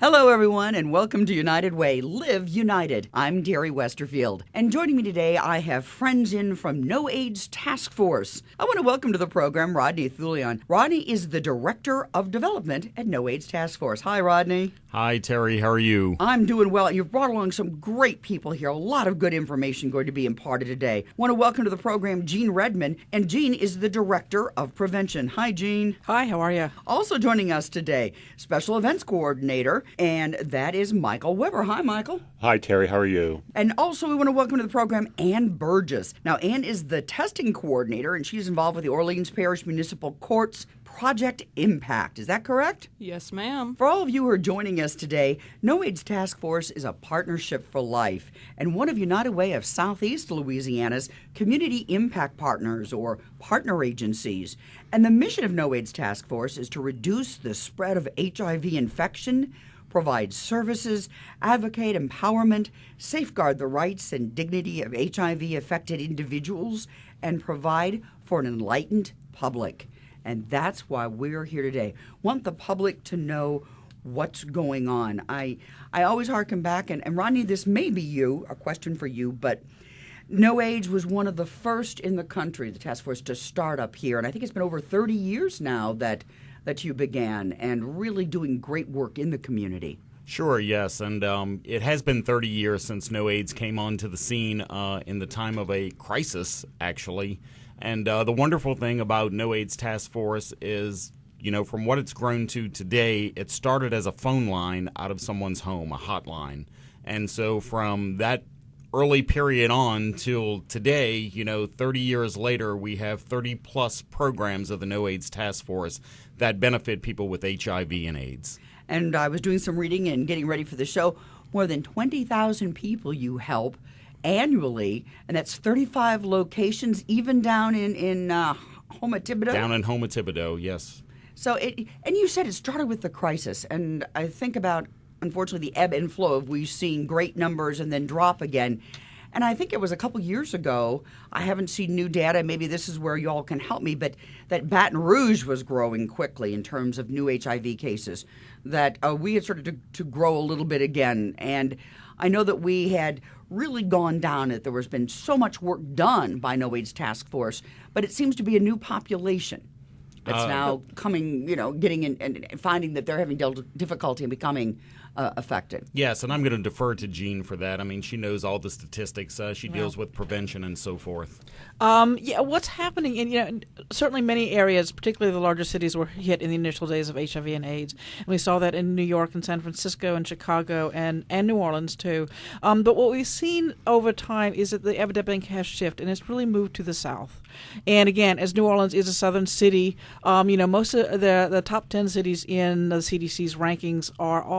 Hello, everyone, and welcome to United Way. Live United. I'm Terry Westerfield, and joining me today, I have friends in from No AIDS Task Force. I want to welcome to the program Rodney Thulian. Rodney is the Director of Development at No AIDS Task Force. Hi, Rodney. Hi, Terry. How are you? I'm doing well. You've brought along some great people here. A lot of good information going to be imparted today. I want to welcome to the program Gene Redman, and Gene is the Director of Prevention. Hi, Gene. Hi, how are you? Also joining us today, Special Events Coordinator, and that is Michael Weber. Hi, Michael. Hi, Terry. How are you? And also we want to welcome to the program Ann Burgess. Now, Ann is the testing coordinator, and she's involved with the Orleans Parish Municipal Court's Project Impact. Is that correct? Yes, ma'am. For all of you who are joining us today, No AIDS Task Force is a partnership for life and one of United Way of Southeast Louisiana's community impact partners or partner agencies. And the mission of No AIDS Task Force is to reduce the spread of HIV infection, provide services, advocate empowerment, safeguard the rights and dignity of HIV-affected individuals, and provide for an enlightened public. And that's why we're here today. Want the public to know what's going on. I always harken back, and Rodney, this may be you, a question for you, but No AIDS was one of the first in the country, the task force, to start up here. And I think it's been over 30 years now that you began and really doing great work in the community. Sure, yes. And it has been 30 years since No AIDS came onto the scene in the time of a crisis, actually. And the wonderful thing about No AIDS Task Force is, you know, from what it's grown to today, it started as a phone line out of someone's home, a hotline. And so from that early period on till today, you know, 30 years later, we have 30-plus programs of the No AIDS Task Force that benefit people with HIV and AIDS. And I was doing some reading and getting ready for the show. More than 20,000 people you help annually, and that's 35 locations, even down in Houma Thibodaux? Down in Houma Thibodaux, yes. So, and you said it started with the crisis, and I think about, unfortunately, the ebb and flow of we've seen great numbers and then drop again. And I think it was a couple years ago, I haven't seen new data, maybe this is where you all can help me, but that Baton Rouge was growing quickly in terms of new HIV cases, that we had started to grow a little bit again. And I know that we had really gone down, that there has been so much work done by No AIDS Task Force, but it seems to be a new population that's now coming, you know, getting in and finding that they're having difficulty in becoming affected. Yes, and I'm going to defer to Jean for that. I mean, she knows all the statistics. She deals with prevention and so forth. Yeah, what's happening in, certainly many areas, particularly the larger cities, were hit in the initial days of HIV and AIDS. And we saw that in New York and San Francisco and Chicago and New Orleans, too. But what we've seen over time is that the epidemic has shifted, and it's really moved to the south. And again, as New Orleans is a southern city, most of the top 10 cities in the CDC's rankings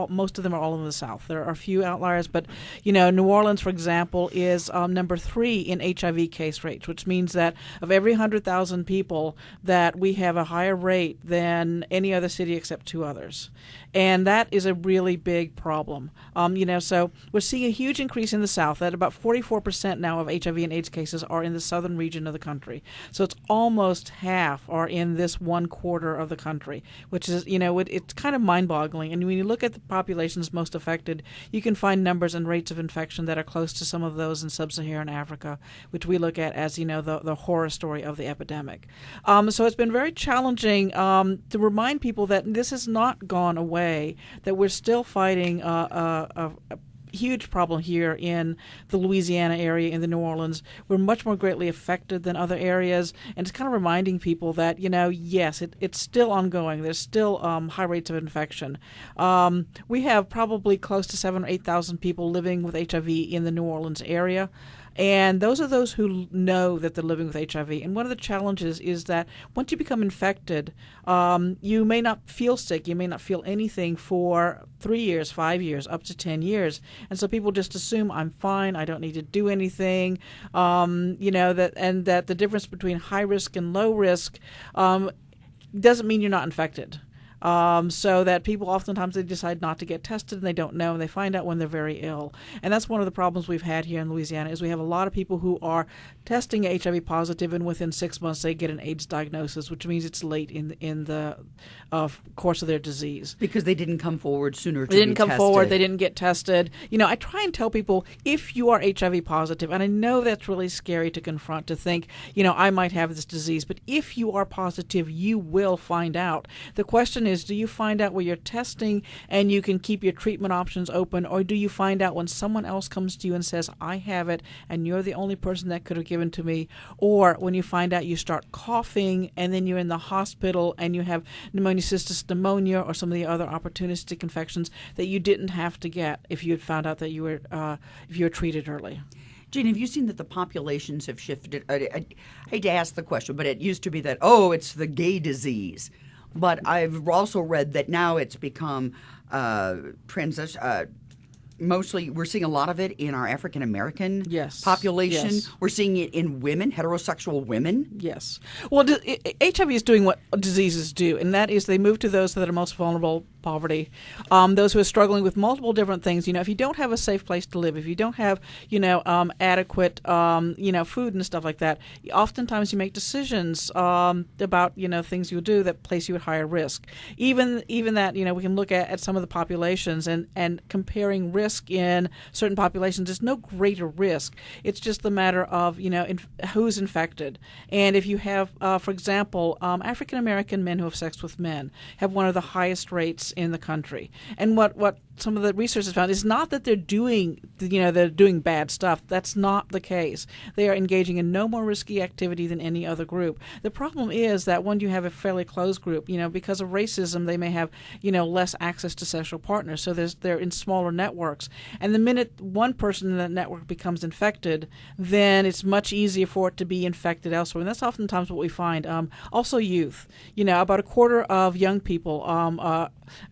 most of them are all in the south. There are a few outliers, but New Orleans, for example, is number 3 in HIV case rates, which means that of every 100,000 people, that we have a higher rate than any other city except 2 others, and that is a really big problem. So we're seeing a huge increase in the south. That about 44% now of HIV and AIDS cases are in the southern region of the country. So it's almost half are in this one quarter of the country, which is it's kind of mind-boggling. And when you look at the populations most affected, you can find numbers and rates of infection that are close to some of those in sub-Saharan Africa, which we look at as the horror story of the epidemic. So it's been very challenging to remind people that this has not gone away, that we're still fighting a huge problem here in the Louisiana area, in the New Orleans. We're much more greatly affected than other areas, and it's kind of reminding people that, yes, it's still ongoing. There's still high rates of infection. We have probably close to 7,000 or 8,000 people living with HIV in the New Orleans area. And those are those who know that they're living with HIV. And one of the challenges is that once you become infected, you may not feel sick. You may not feel anything for 3 years, 5 years, up to 10 years. And so people just assume, I'm fine, I don't need to do anything. That the difference between high risk and low risk doesn't mean you're not infected. so that people oftentimes they decide not to get tested and they don't know and they find out when they're very ill. And that's one of the problems we've had here in Louisiana is we have a lot of people who are testing HIV positive and within 6 months they get an AIDS diagnosis, which means it's late in the course of their disease. Because they didn't come forward sooner to They didn't be come tested. forward. They didn't get tested. I try and tell people if you are HIV positive, and I know that's really scary to confront, to think, I might have this disease, but if you are positive, you will find out. The question is, do you find out where you're testing and you can keep your treatment options open, or do you find out when someone else comes to you and says, I have it, and you're the only person that could have given to me, or when you find out you start coughing and then you're in the hospital and you have pneumonia, cystis pneumonia, or some of the other opportunistic infections that you didn't have to get if you had found out that you were if you were treated early. Jean, have you seen that the populations have shifted? I hate to ask the question, but it used to be that, it's the gay disease. But I've also read that now it's become mostly, we're seeing a lot of it in our African American population. Yes. We're seeing it in women, heterosexual women. Yes. Well, HIV is doing what diseases do, and that is they move to those that are most vulnerable. Poverty, those who are struggling with multiple different things. If you don't have a safe place to live, if you don't have, adequate, food and stuff like that, oftentimes you make decisions about, things you do that place you at higher risk. Even that, we can look at some of the populations and comparing risk in certain populations. There's no greater risk. It's just the matter of, who's infected. And if you have, for example, African American men who have sex with men have one of the highest rates in the country. And what some of the research has found is not that they're doing bad stuff. That's not the case. They are engaging in no more risky activity than any other group. The problem is that when you have a fairly closed group, because of racism, they may have, less access to sexual partners. So they're in smaller networks. And the minute one person in that network becomes infected, then it's much easier for it to be infected elsewhere. And that's oftentimes what we find. Also youth. About a quarter of young people,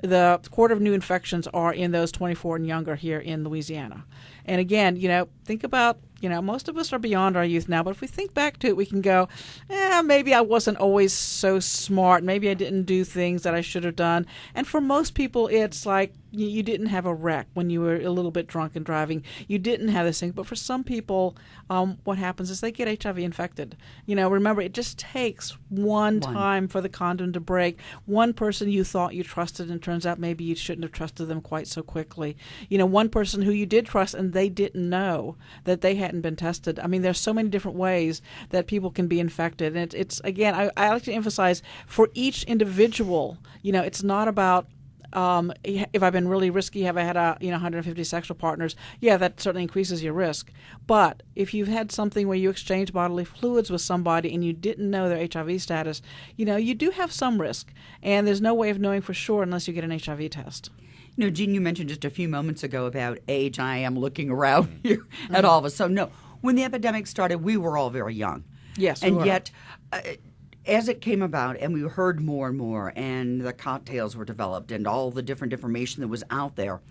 the quarter of new infections are in those 24 and younger here in Louisiana. And again, think about, most of us are beyond our youth now, but if we think back to it, we can go, maybe I wasn't always so smart. Maybe I didn't do things that I should have done. And for most people, it's like you didn't have a wreck when you were a little bit drunk and driving. You didn't have this thing. But for some people, what happens is they get HIV infected. Remember, it just takes one time for the condom to break. One person you thought you trusted, and turns out maybe you shouldn't have trusted them quite so quickly. One person who you did trust, and they didn't know that they hadn't been tested. I mean, there's so many different ways that people can be infected. And it's again, I like to emphasize for each individual, it's not about if I've been really risky, have I had 150 sexual partners? Yeah, that certainly increases your risk. But if you've had something where you exchange bodily fluids with somebody and you didn't know their HIV status, you do have some risk. And there's no way of knowing for sure unless you get an HIV test. Jean, you mentioned just a few moments ago about age. I am looking around here at all of us. So, no, when the epidemic started, we were all very young. Yes, and yet, as it came about and we heard more and more and the cocktails were developed and all the different information that was out there,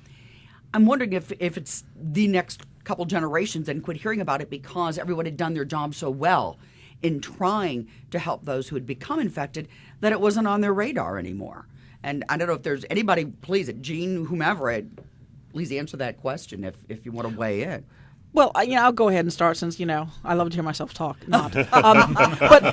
I'm wondering if it's the next couple generations and quit hearing about it because everyone had done their job so well in trying to help those who had become infected that it wasn't on their radar anymore. And I don't know if there's anybody, please, Jean, whomever, please answer that question if you want to weigh in. Well, I'll go ahead and start since, I love to hear myself talk. Not. But,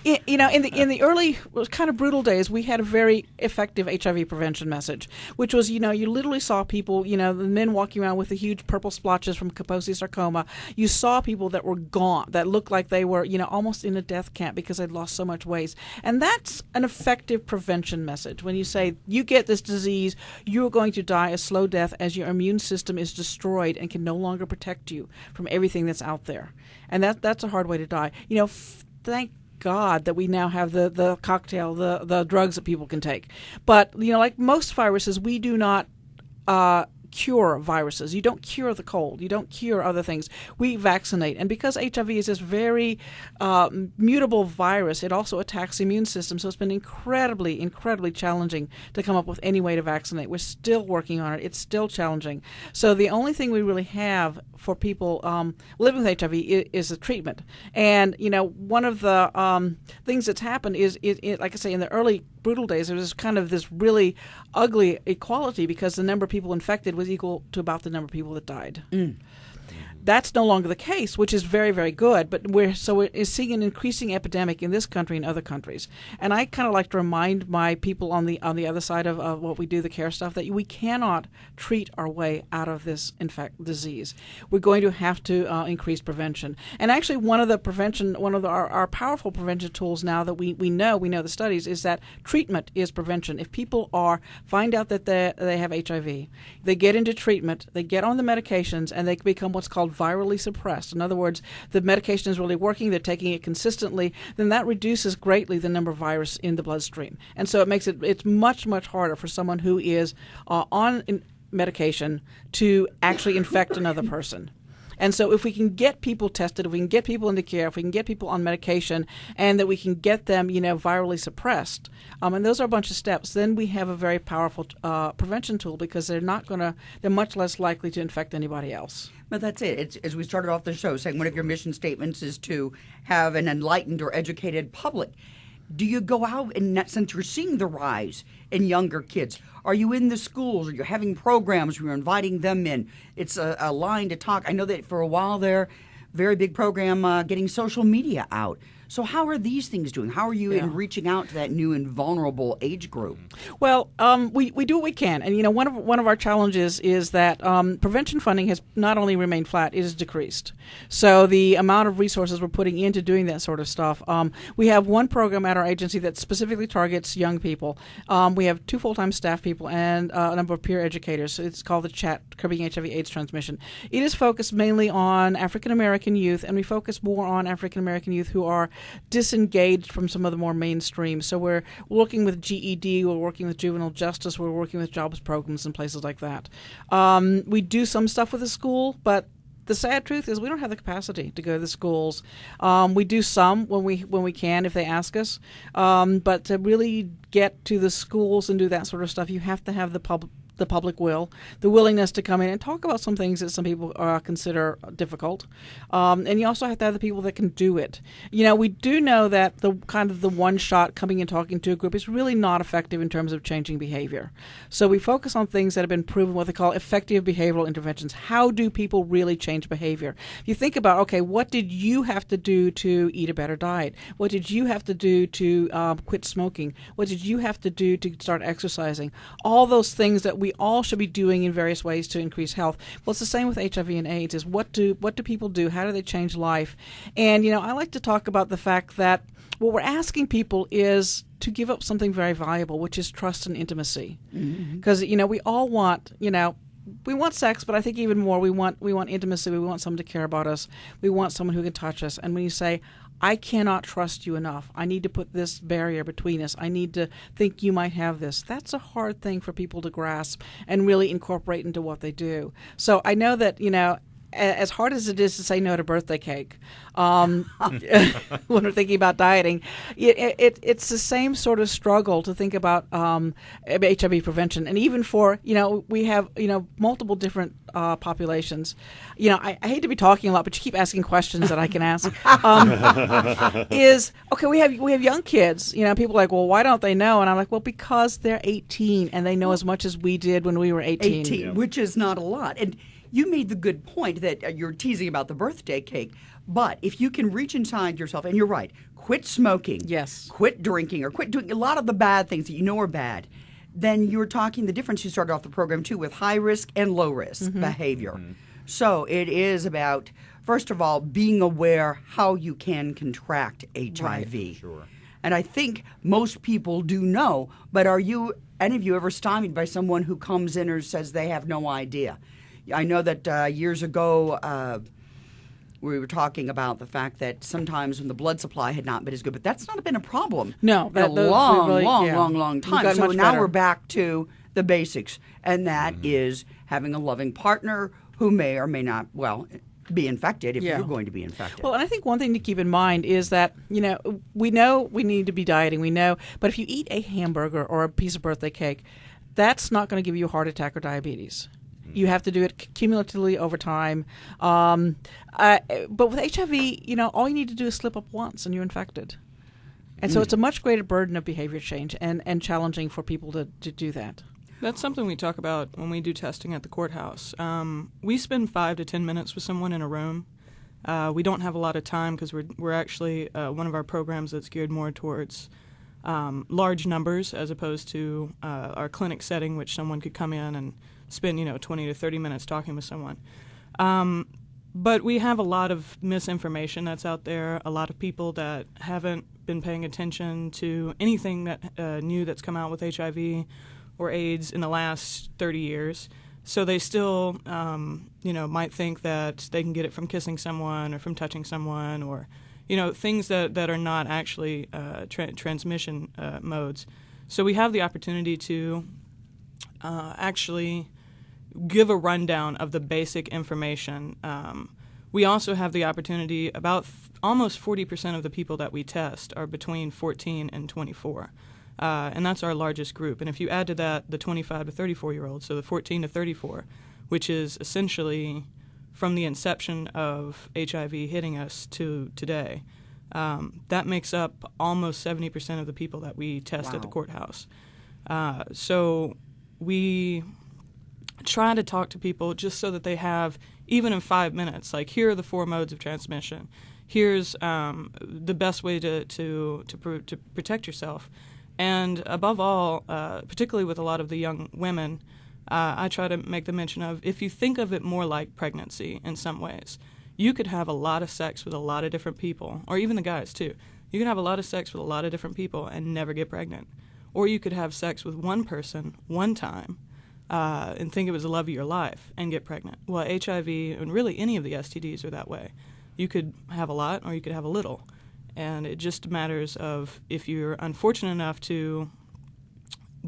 in the early kind of brutal days, we had a very effective HIV prevention message, which was, you literally saw people, the men walking around with the huge purple splotches from Kaposi sarcoma. You saw people that were gaunt, that looked like they were, almost in a death camp because they'd lost so much weight. And that's an effective prevention message. When you say, you get this disease, you're going to die a slow death as your immune system is destroyed and can no longer protect you from everything that's out there. And that's a hard way to die. Thank God that we now have the cocktail, the drugs that people can take. But, like most viruses, we do not cure viruses. You don't cure the cold. You don't cure other things. We vaccinate. And because HIV is this very mutable virus, it also attacks the immune system. So it's been incredibly, incredibly challenging to come up with any way to vaccinate. We're still working on it. It's still challenging. So the only thing we really have for people living with HIV is a treatment. And, one of the things that's happened is, like I say, in the early brutal days, there was kind of this really ugly equality because the number of people infected was equal to about the number of people that died. That's no longer the case, which is very, very good. But we're seeing an increasing epidemic in this country and other countries. And I kind of like to remind my people on the other side of what we do, the care stuff, that we cannot treat our way out of this disease. We're going to have to increase prevention. And actually, one of our powerful prevention tools now that we know the studies is that treatment is prevention. If people find out that they have HIV, they get into treatment, they get on the medications, and they become what's called virally suppressed. In other words, the medication is really working, they're taking it consistently, then that reduces greatly the number of virus in the bloodstream. And so it's much, much harder for someone who is on medication to actually infect another person. And so if we can get people tested, if we can get people into care, if we can get people on medication, and that we can get them, virally suppressed, and those are a bunch of steps, then we have a very powerful prevention tool because they're much less likely to infect anybody else. But that's it. It's, as we started off the show saying, one of your mission statements is to have an enlightened or educated public. Do you go out, and since you're seeing the rise in younger kids, are you in the schools? Are you having programs where you're inviting them in? It's a line to talk. I know that for a while there, very big program getting social media out. So how are these things doing? How are you in reaching out to that new and vulnerable age group? Well, we do what we can. And, one of our challenges is that prevention funding has not only remained flat, it has decreased. So the amount of resources we're putting into doing that sort of stuff, we have one program at our agency that specifically targets young people. We have 2 full-time staff people and a number of peer educators. It's called the CHAT, Curbing HIV/AIDS Transmission. It is focused mainly on African-American youth, and we focus more on African-American youth who are disengaged from some of the more mainstream. So we're working with GED, we're working with juvenile justice, we're working with jobs programs and places like that. We do some stuff with the school, but the sad truth is we don't have the capacity to go to the schools. We do some when we can if they ask us, but to really get to the schools and do that sort of stuff, you have to have the public will, the willingness to come in and talk about some things that some people consider difficult. And you also have to have the people that can do it. We do know that the one shot coming and talking to a group is really not effective in terms of changing behavior. So we focus on things that have been proven, what they call effective behavioral interventions. How do people really change behavior? If you think about, okay, what did you have to do to eat a better diet? What did you have to do to quit smoking? What did you have to do to start exercising? All those things that we all should be doing in various ways to increase health. Well, it's the same with HIV and AIDS, is what do people do? How do they change life? And, I like to talk about the fact that what we're asking people is to give up something very valuable, which is trust and intimacy. Because, we all want, we want sex, but I think even more, we want intimacy. We want someone to care about us. We want someone who can touch us. And when you say, I cannot trust you enough, I need to put this barrier between us, I need to think you might have this, that's a hard thing for people to grasp and really incorporate into what they do. So I know that, as hard as it is to say no to birthday cake, when we're thinking about dieting, it's the same sort of struggle to think about HIV prevention. And even for, we have, multiple different populations. I hate to be talking a lot, but you keep asking questions that I can ask. We have young kids. People are like, well, why don't they know? And I'm like, well, because they're 18 and they know as much as we did when we were 18. 18, which is not a lot. And you made the good point that you're teasing about the birthday cake, but if you can reach inside yourself, and you're right, quit smoking, yes, quit drinking, or quit doing a lot of the bad things that you know are bad, then you're talking the difference. You started off the program, too, with high risk and low risk behavior. So it is about, first of all, being aware how you can contract HIV. Right. Sure. And I think most people do know, but are any of you ever stymied by someone who comes in or says they have no idea? I know that years ago we were talking about the fact that sometimes when the blood supply had not been as good, but that's not been a problem in a long time. So now we're back to the basics, and that is having a loving partner who may or may not, be infected if you're going to be infected. Well, and I think one thing to keep in mind is that, we know we need to be dieting, but if you eat a hamburger or a piece of birthday cake, that's not going to give you a heart attack or diabetes. You have to do it cumulatively over time. But with HIV, all you need to do is slip up once and you're infected. And so it's a much greater burden of behavior change and challenging for people to do that. That's something we talk about when we do testing at the courthouse. We spend 5 to 10 minutes with someone in a room. We don't have a lot of time because we're actually one of our programs that's geared more towards large numbers as opposed to our clinic setting, which someone could come in and spend 20 to 30 minutes talking with someone. But we have a lot of misinformation that's out there, a lot of people that haven't been paying attention to anything that new that's come out with HIV or AIDS in the last 30 years. So they still, might think that they can get it from kissing someone or from touching someone or, things that are not actually transmission modes. So we have the opportunity to actually give a rundown of the basic information. We also have the opportunity, almost 40% of the people that we test are between 14 and 24. And that's our largest group. And if you add to that the 25 to 34-year-olds, so the 14 to 34, which is essentially from the inception of HIV hitting us to today, that makes up almost 70% of the people that we test at the courthouse. So we try to talk to people just so that they have, even in 5 minutes, like, here are the 4 modes of transmission. Here's the best way to protect yourself. And above all, particularly with a lot of the young women, I try to make the mention of, if you think of it more like pregnancy in some ways, you could have a lot of sex with a lot of different people, or even the guys too. You could have a lot of sex with a lot of different people and never get pregnant. Or you could have sex with one person one time and think it was the love of your life and get pregnant. Well, HIV, and really any of the STDs are that way. You could have a lot or you could have a little. And it just matters of, if you're unfortunate enough to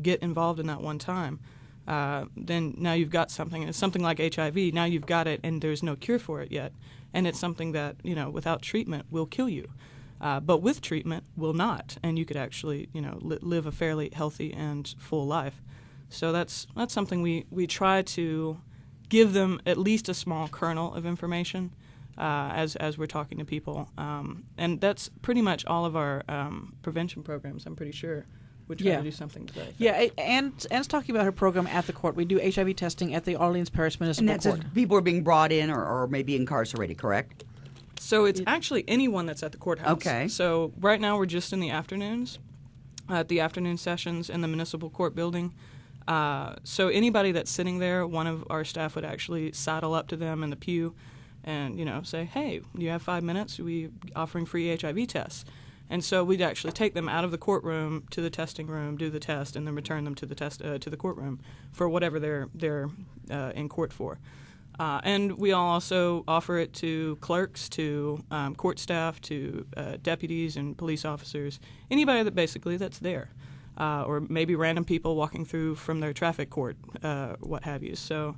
get involved in that one time, then now you've got something. And it's something like HIV. Now you've got it, and there's no cure for it yet. And it's something that, without treatment will kill you. But with treatment will not. And you could actually, live a fairly healthy and full life. So that's something we try to give them, at least a small kernel of information. As we're talking to people. And that's pretty much all of our prevention programs, I'm pretty sure. We try to do something to that effect. Yeah, Anne's talking about her program at the court. We do HIV testing at the Orleans Parish Municipal Court. And that's people are being brought in or maybe incarcerated, correct? So it's actually anyone that's at the courthouse. Okay. So right now we're just in the afternoons, at the afternoon sessions in the municipal court building. So anybody that's sitting there, one of our staff would actually sidle up to them in the pew and, say, hey, you have 5 minutes? We're offering free HIV tests. And so we'd actually take them out of the courtroom to the testing room, do the test, and then return them to the to the courtroom for whatever they're in court for. And we also offer it to clerks, to court staff, to deputies and police officers, anybody that's there, or maybe random people walking through from their traffic court, what have you. So.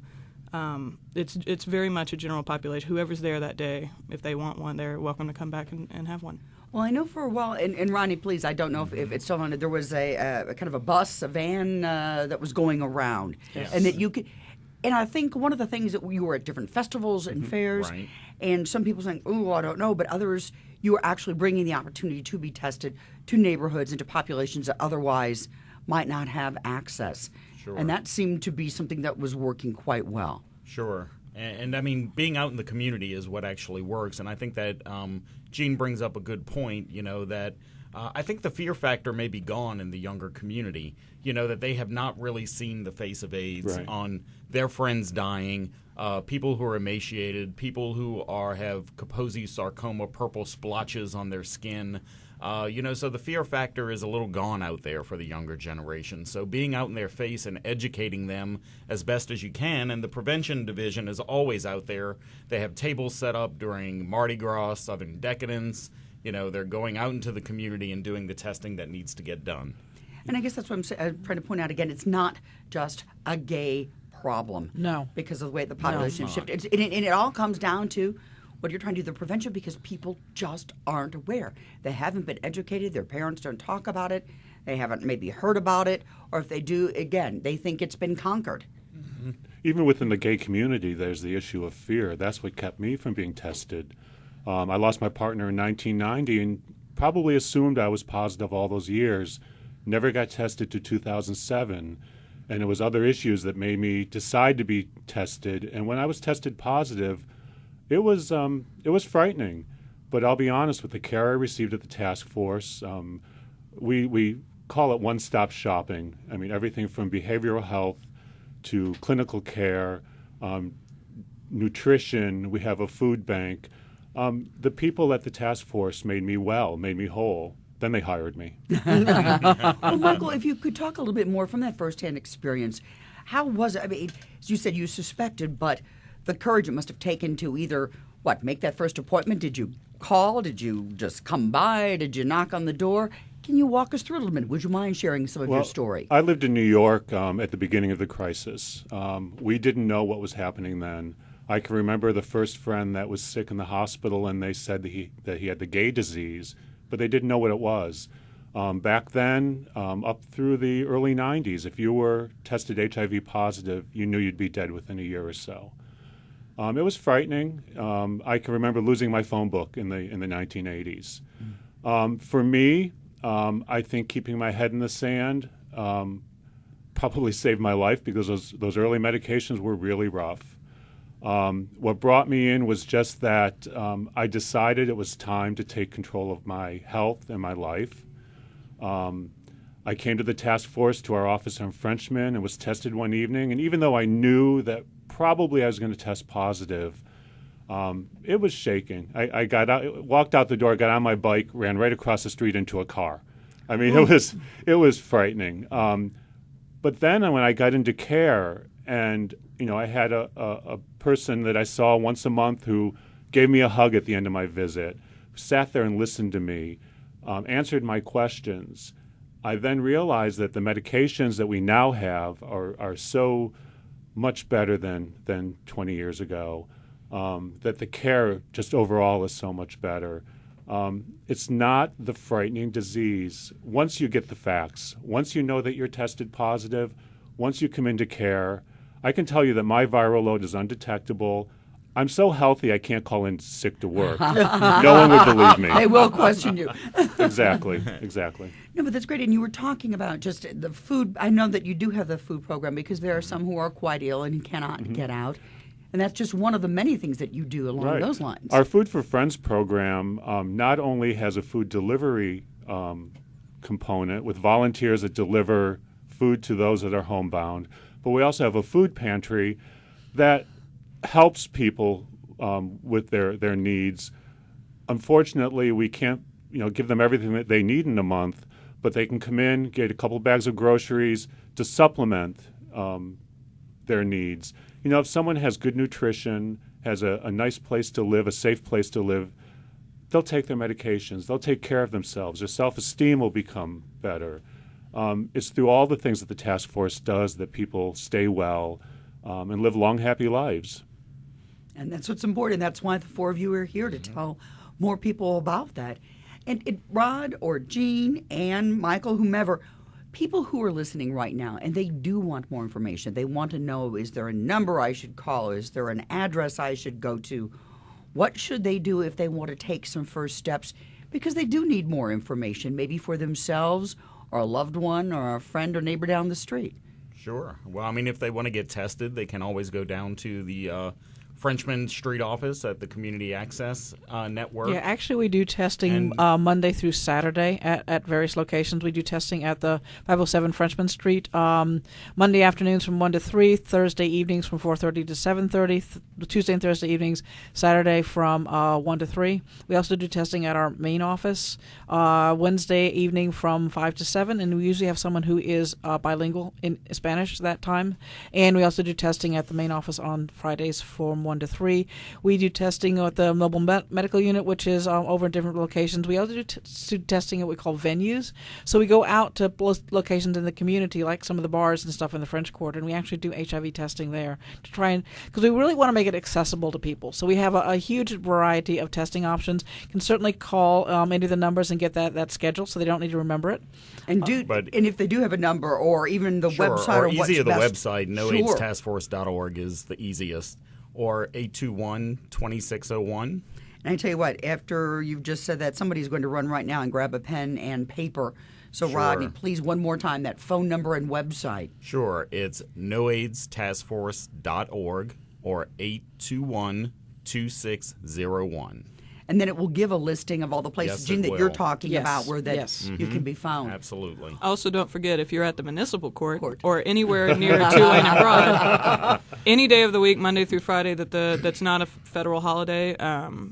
It's very much a general population. Whoever's there that day, if they want one, they're welcome to come back and have one. Well, I know for a while, and Ronnie, please, I don't know if it's still on it, there was a kind of a van that was going around. Yes. And that you could, and I think one of the things that you were at different festivals and fairs, right. And some people saying, oh, I don't know, but others, you were actually bringing the opportunity to be tested to neighborhoods and to populations that otherwise might not have access. Sure. And that seemed to be something that was working quite well. Sure. And I mean, being out in the community is what actually works. And I think that Jean brings up a good point, that I think the fear factor may be gone in the younger community, that they have not really seen the face of AIDS on their friends dying, people who are emaciated, people who have Kaposi sarcoma, purple splotches on their skin. So the fear factor is a little gone out there for the younger generation. So being out in their face and educating them as best as you can, and the prevention division is always out there. They have tables set up during Mardi Gras, Southern Decadence. They're going out into the community and doing the testing that needs to get done. And I guess that's what I'm trying to point out again. It's not just a gay problem. No. Because of the way the population it's shifted. And it all comes down to what you're trying to do, the prevention, because people just aren't aware. They haven't been educated. Their parents don't talk about it. They haven't maybe heard about it. Or if they do, again, they think it's been conquered. Even within the gay community, there's the issue of fear. That's what kept me from being tested. I lost my partner in 1990 and probably assumed I was positive all those years. Never got tested to 2007. And it was other issues that made me decide to be tested. And when I was tested positive, it was frightening. But I'll be honest, with the care I received at the task force, we call it one-stop shopping. I mean, everything from behavioral health to clinical care, nutrition. We have a food bank. The people at the task force made me well, made me whole. Then they hired me. Well, Michael, if you could talk a little bit more from that firsthand experience, how was it? I mean, as you said, you suspected, but the courage it must have taken to either, make that first appointment? Did you call? Did you just come by? Did you knock on the door? Can you walk us through a little bit? Would you mind sharing some of your story? I lived in New York at the beginning of the crisis. We didn't know what was happening then. I can remember the first friend that was sick in the hospital, and they said that he had the gay disease, but they didn't know what it was. Back then, up through the early 90s, if you were tested HIV positive, you knew you'd be dead within a year or so. It was frightening. I can remember losing my phone book in the 1980s. For me, I think keeping my head in the sand probably saved my life, because those early medications were really rough. What brought me in was just that I decided it was time to take control of my health and my life. I came to the task force, to our office on Frenchman, and was tested one evening. And even though I knew that probably I was going to test positive, it was shaking. I got out, walked out the door, got on my bike, ran right across the street into a car. I mean, it was frightening. But then when I got into care, and I had a person that I saw once a month who gave me a hug at the end of my visit, sat there and listened to me, answered my questions. I then realized that the medications that we now have are so much better than 20 years ago, that the care just overall is so much better. It's not the frightening disease. Once you get the facts, once you know that you're tested positive, once you come into care, I can tell you that my viral load is undetectable. I'm so healthy I can't call in sick to work. No one would believe me. They will question you. Exactly. No, but that's great. And you were talking about just the food. I know that you do have the food program, because there are some who are quite ill and cannot get out. And that's just one of the many things that you do along those lines. Our Food for Friends program not only has a food delivery component with volunteers that deliver food to those that are homebound, but we also have a food pantry that helps people with their needs. Unfortunately, we can't give them everything that they need in a month, but they can come in, get a couple bags of groceries to supplement their needs. If someone has good nutrition, has a nice place to live, a safe place to live, they'll take their medications. They'll take care of themselves. Their self-esteem will become better. It's through all the things that the task force does that people stay well and live long, happy lives. And that's what's important. That's why the four of you are here, to tell more people about that. And Rod or Jean, Ann, Michael, whomever, people who are listening right now, and they do want more information. They want to know, is there a number I should call? Is there an address I should go to? What should they do if they want to take some first steps? Because they do need more information, maybe for themselves or a loved one or a friend or neighbor down the street. Sure. Well, I mean, if they want to get tested, they can always go down to the Frenchman Street office at the Community Access Network. Yeah, actually we do testing Monday through Saturday at various locations. We do testing at the 507 Frenchman Street, Monday afternoons from 1 to 3, Thursday evenings from 4:30 to 7:30, Tuesday and Thursday evenings, Saturday from 1 to 3. We also do testing at our main office Wednesday evening from 5 to 7, and we usually have someone who is bilingual in Spanish that time. And we also do testing at the main office on Fridays from from 1 to 3. We do testing at the mobile medical unit, which is over in different locations. We also do testing at what we call venues. So we go out to locations in the community, like some of the bars and stuff in the French Quarter, and we actually do HIV testing there to try and, because we really want to make it accessible to people. So we have a huge variety of testing options. You can certainly call into the numbers and get that schedule, so they don't need to remember it. And and if they do have a number or even the website or or what's easier, the best. website, noaidstaskforce.org is the easiest, or 821-2601. And I tell you what, after you've just said that, somebody's going to run right now and grab a pen and paper. So, Sure. Rodney, please, one more time, that phone number and website. Sure, it's noaidstaskforce.org or 821-2601. And then it will give a listing of all the places, Yes, Gene, it that you're will. talking Yes. about where that Yes. you can be found. Absolutely. Also, don't forget, if you're at the municipal court. Or anywhere near Tulane and Broad, any day of the week, Monday through Friday, that's not a federal holiday,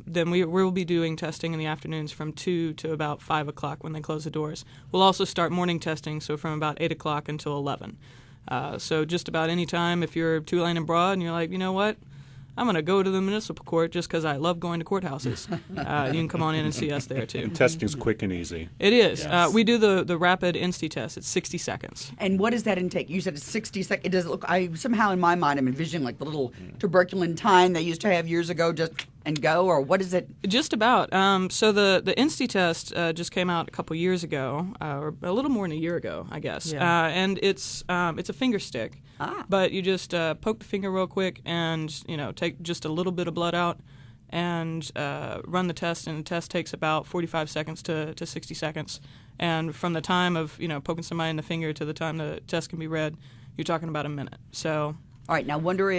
then we will be doing testing in the afternoons from 2 to about 5 o'clock when they close the doors. We'll also start morning testing, so from about 8 o'clock until 11. So just about any time, if you're Tulane and Broad and you're like, you know what, I'm going to go to the municipal court just because I love going to courthouses. You can come on in and see us there, too. Testing's quick and easy. It is. Yes. We do the rapid Insti test. It's 60 seconds. And what does that intake? You said it's 60 seconds. It does look. Somehow in my mind I'm envisioning like the little tuberculin time they used to have years ago, just and go, or what is it? Just about. So the Insti test just came out a couple years ago, or a little more than a year ago, I guess. Yeah. And it's a finger stick, but you just poke the finger real quick and take just a little bit of blood out and run the test. And the test takes about 45 seconds to 60 seconds. And from the time of poking somebody in the finger to the time the test can be read, you're talking about a minute. So. All right, now wonder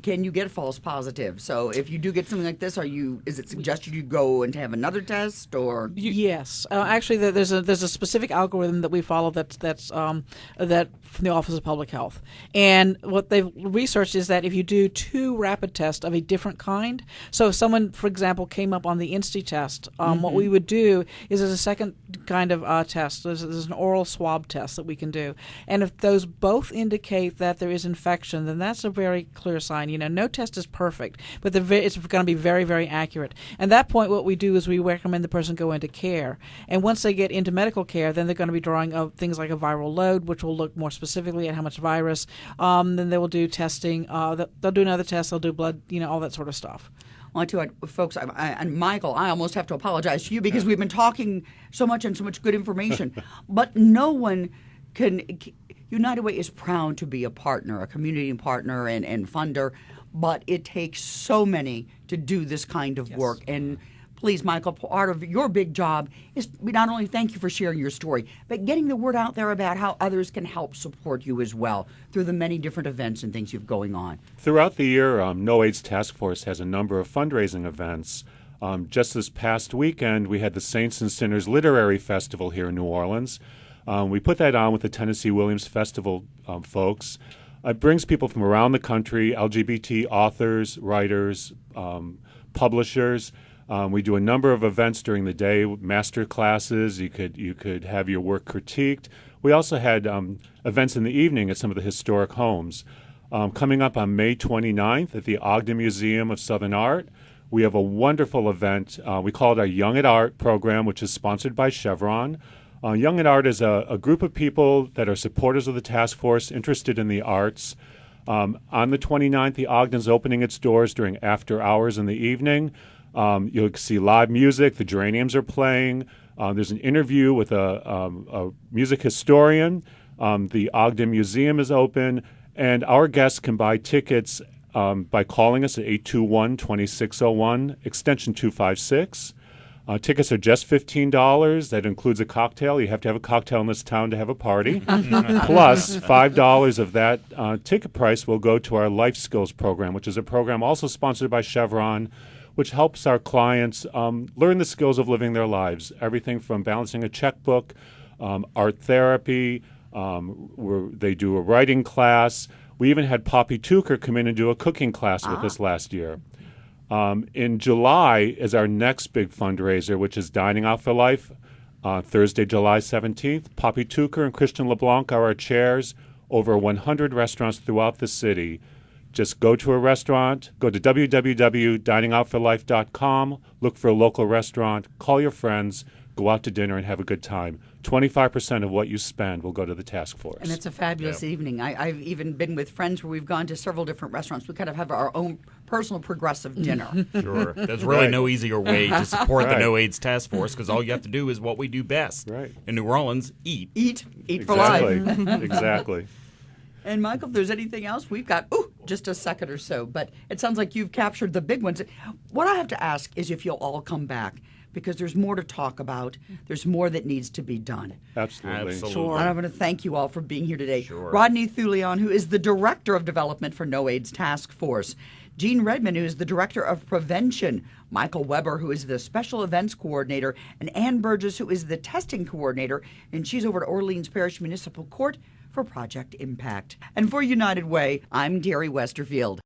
can you get false positive? So if you do get something like this, is it suggested you go and have another test, or Yes, actually, there's a specific algorithm that we follow that's from the Office of Public Health, and what they've researched is that if you do 2 rapid tests of a different kind, so if someone, for example, came up on the Insti test, what we would do is there's a second kind of test. There's an oral swab test that we can do, and if those both indicate that there is infection, then that's a very clear sign. No test is perfect, but it's going to be very, very accurate. At that point, what we do is we recommend the person go into care. And once they get into medical care, then they're going to be drawing things like a viral load, which will look more specifically at how much virus. Then they will do testing. They'll do another test. They'll do blood, all that sort of stuff. Well, I tell you what, folks, and Michael, I almost have to apologize to you because we've been talking so much and so much good information, but no one can. United Way is proud to be a partner, a community partner and funder, but it takes so many to do this kind of work. And please, Michael, part of your big job is not only thank you for sharing your story, but getting the word out there about how others can help support you as well through the many different events and things you've going on. Throughout the year, No AIDS Task Force has a number of fundraising events. Just this past weekend, we had the Saints and Sinners Literary Festival here in New Orleans. We put that on with the Tennessee Williams Festival folks. It brings people from around the country, LGBT authors, writers, publishers. We do a number of events during the day, master classes. You could have your work critiqued. We also had events in the evening at some of the historic homes. Coming up on May 29th at the Ogden Museum of Southern Art, we have a wonderful event. We call it our Young at Art program, which is sponsored by Chevron. Young at Art is a group of people that are supporters of the task force, interested in the arts. On the 29th, the Ogden's opening its doors during after hours in the evening. You'll see live music. The Geraniums are playing. There's an interview with a music historian. The Ogden Museum is open. And our guests can buy tickets by calling us at 821-2601, extension 256. Tickets are just $15. That includes a cocktail. You have to have a cocktail in this town to have a party. Plus, $5 of that ticket price will go to our Life Skills program, which is a program also sponsored by Chevron, which helps our clients learn the skills of living their lives. Everything from balancing a checkbook, art therapy, they do a writing class. We even had Poppy Tucker come in and do a cooking class with us last year. In July is our next big fundraiser, which is Dining Out for Life, Thursday, July 17th. Poppy Tucker and Christian LeBlanc are our chairs over 100 restaurants throughout the city. Just go to a restaurant, go to www.diningoutforlife.com, look for a local restaurant, call your friends, go out to dinner and have a good time. 25% of what you spend will go to the task force. And it's a fabulous evening. I've even been with friends where we've gone to several different restaurants. We kind of have our own personal progressive dinner. Sure. There's really Right. no easier way to support the Right. No AIDS Task Force because all you have to do is what we do best. Right. In New Orleans, eat. Eat for life. Exactly. Exactly. And Michael, if there's anything else, we've got just a second or so. But it sounds like you've captured the big ones. What I have to ask is if you'll all come back, because there's more to talk about. There's more that needs to be done. Absolutely. Absolutely. And I want to thank you all for being here today. Sure. Rodney Thulion, who is the Director of Development for No AIDS Task Force. Gene Redmond, who is the Director of Prevention. Michael Weber, who is the Special Events Coordinator. And Ann Burgess, who is the Testing Coordinator. And she's over at Orleans Parish Municipal Court for Project Impact. And for United Way, I'm Terry Westerfield.